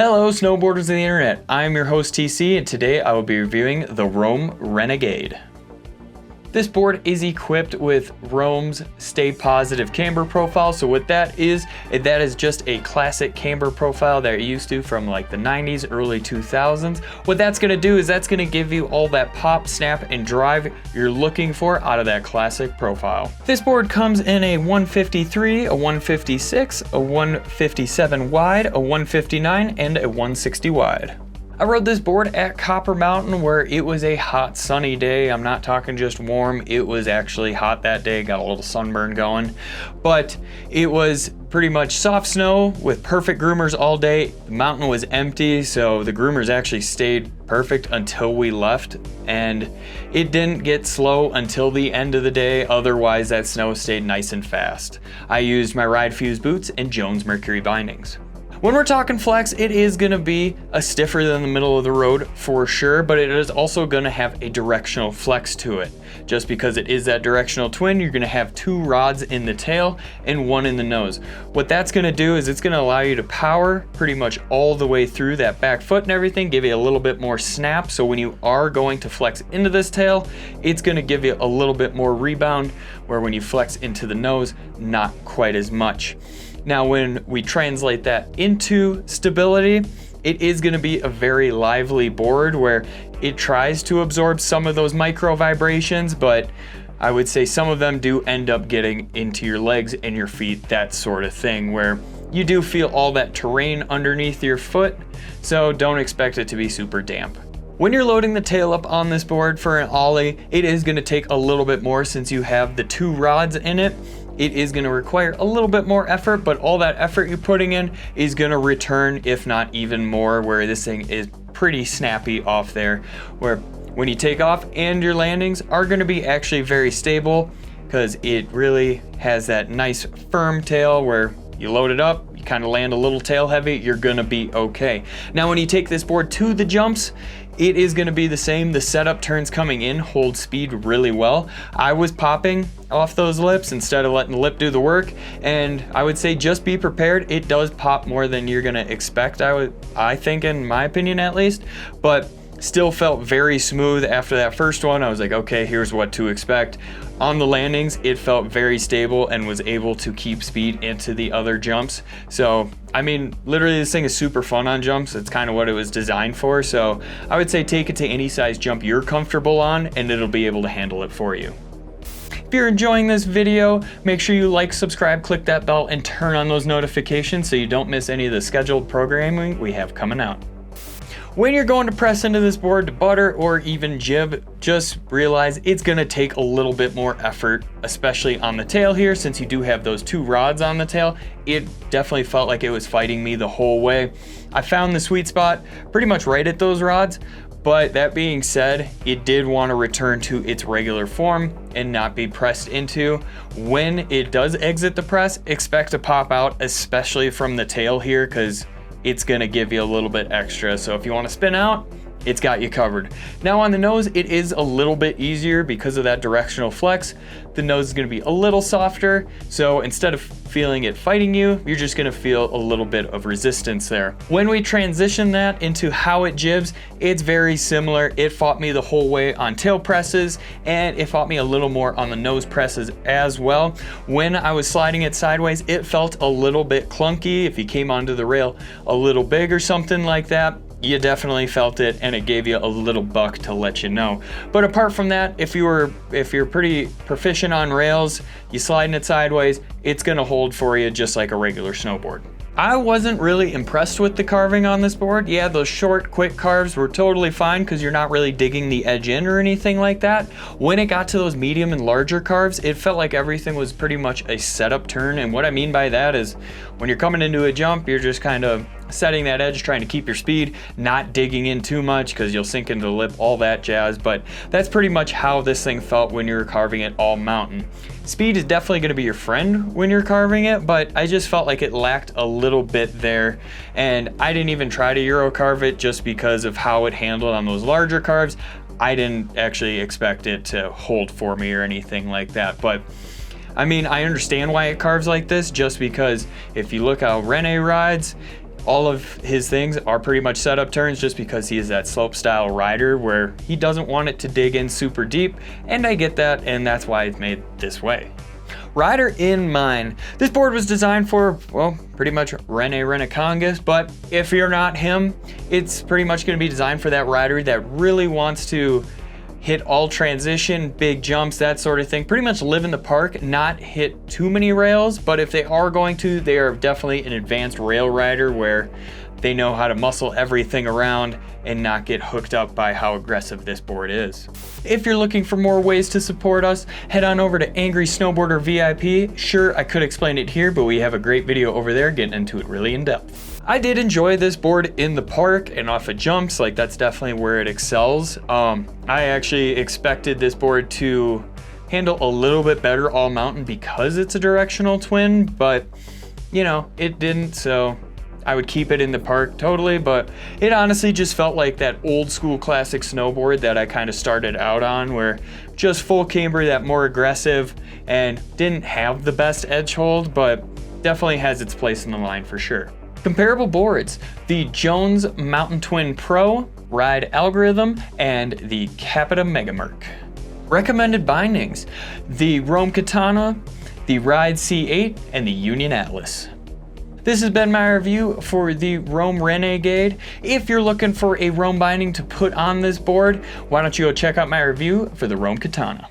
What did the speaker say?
Hello snowboarders of the internet, I'm your host TC and today I will be reviewing the Rome Rene-Gade. This board is equipped with Rome's Stay Positive camber profile. So what that is just a classic camber profile that you're used to from like the 90s, early 2000s. What that's gonna do is that's gonna give you all that pop, snap, and drive you're looking for out of that classic profile. This board comes in a 153, a 156, a 157 wide, a 159, and a 160 wide. I rode this board at Copper Mountain where it was a hot sunny day. I'm not talking just warm, it was actually hot that day, got a little sunburn going. But it was pretty much soft snow with perfect groomers all day. The mountain was empty, so the groomers actually stayed perfect until we left. And it didn't get slow until the end of the day, otherwise that snow stayed nice and fast. I used my Ride Fuse boots and Jones Mercury bindings. When we're talking flex, it is gonna be a stiffer than the middle of the road for sure, but it is also gonna have a directional flex to it. Just because it is that directional twin, you're gonna have two rods in the tail and one in the nose. What that's gonna do is it's gonna allow you to power pretty much all the way through that back foot and everything, give you a little bit more snap. So when you are going to flex into this tail, it's gonna give you a little bit more rebound, where when you flex into the nose, not quite as much. Now, when we translate that into stability, it is going to be a very lively board where it tries to absorb some of those micro vibrations, but I would say some of them do end up getting into your legs and your feet, that sort of thing, where you do feel all that terrain underneath your foot, so don't expect it to be super damp. When you're loading the tail up on this board for an ollie, it is going to take a little bit more since you have the two rods in it. It is going to require a little bit more effort, but all that effort you're putting in is going to return, if not even more, where this thing is pretty snappy off there, where when you take off and your landings are going to be actually very stable because it really has that nice firm tail where you load it up, you kind of land a little tail heavy, you're going to be okay. Now when you take this board to the jumps, it is going to be the same. The setup turns coming in hold speed really well. I was popping off those lips instead of letting the lip do the work, and I would say just be prepared. It does pop more than you're going to expect, I think, in my opinion at least, but still felt very smooth after that first one. I was like, okay, here's what to expect. On the landings, it felt very stable and was able to keep speed into the other jumps. So, I mean, literally this thing is super fun on jumps. It's kind of what it was designed for. So I would say take it to any size jump you're comfortable on and it'll be able to handle it for you. If you're enjoying this video, make sure you like, subscribe, click that bell, and turn on those notifications so you don't miss any of the scheduled programming we have coming out. When you're going to press into this board to butter or even jib, just realize it's gonna take a little bit more effort, especially on the tail here, since you do have those two rods on the tail. It definitely felt like it was fighting me the whole way. I found the sweet spot pretty much right at those rods, but that being said, it did want to return to its regular form and not be pressed into. When it does exit the press, expect to pop out, especially from the tail here, because it's gonna give you a little bit extra. So if you wanna spin out, it's got you covered. Now on the nose, it is a little bit easier because of that directional flex. The nose is gonna be a little softer. So instead of feeling it fighting you, you're just gonna feel a little bit of resistance there. When we transition that into how it jibs, it's very similar. It fought me the whole way on tail presses, and it fought me a little more on the nose presses as well. When I was sliding it sideways, it felt a little bit clunky. If you came onto the rail a little big or something like that, you definitely felt it, and it gave you a little buck to let you know. But apart from that, if you're pretty proficient on rails, you sliding it sideways, it's gonna hold for you just like a regular snowboard. I wasn't really impressed with the carving on this board. Yeah, those short, quick carves were totally fine because you're not really digging the edge in or anything like that. When it got to those medium and larger carves, it felt like everything was pretty much a setup turn. And what I mean by that is when you're coming into a jump, you're just kind of setting that edge, trying to keep your speed, not digging in too much because you'll sink into the lip, all that jazz. But that's pretty much how this thing felt when you're carving it all mountain. Speed is definitely going to be your friend when you're carving it, but I just felt like it lacked a little bit there, and I didn't even try to Euro carve it just because of how it handled on those larger carves. I didn't actually expect it to hold for me or anything like that, but I mean, I understand why it carves like this, just because if you look how Rene rides, all of his things are pretty much setup turns just because he is that slope style rider where he doesn't want it to dig in super deep, and I get that, and that's why it's made this way. Rider in mind. This board was designed for, well, pretty much Rene-Gade, but if you're not him, it's pretty much going to be designed for that rider that really wants to hit all transition, big jumps, that sort of thing. Pretty much live in the park, not hit too many rails, but if they are going to, they are definitely an advanced rail rider where they know how to muscle everything around and not get hooked up by how aggressive this board is. If you're looking for more ways to support us, head on over to Angry Snowboarder VIP. Sure, I could explain it here, but we have a great video over there getting into it really in depth. I did enjoy this board in the park and off of jumps, like that's definitely where it excels. I actually expected this board to handle a little bit better all mountain because it's a directional twin, but you know, it didn't, so I would keep it in the park totally, but it honestly just felt like that old school classic snowboard that I kind of started out on, where just full camber, that more aggressive, and didn't have the best edge hold, but definitely has its place in the line for sure. Comparable boards: the Jones Mountain Twin Pro, Ride Algorhythm, and the Capita Mega Merc. Recommended bindings: the Rome Katana, the Ride C8, and the Union Atlas. This has been my review for the Rome Rene-Gade. If you're looking for a Rome binding to put on this board, why don't you go check out my review for the Rome Katana.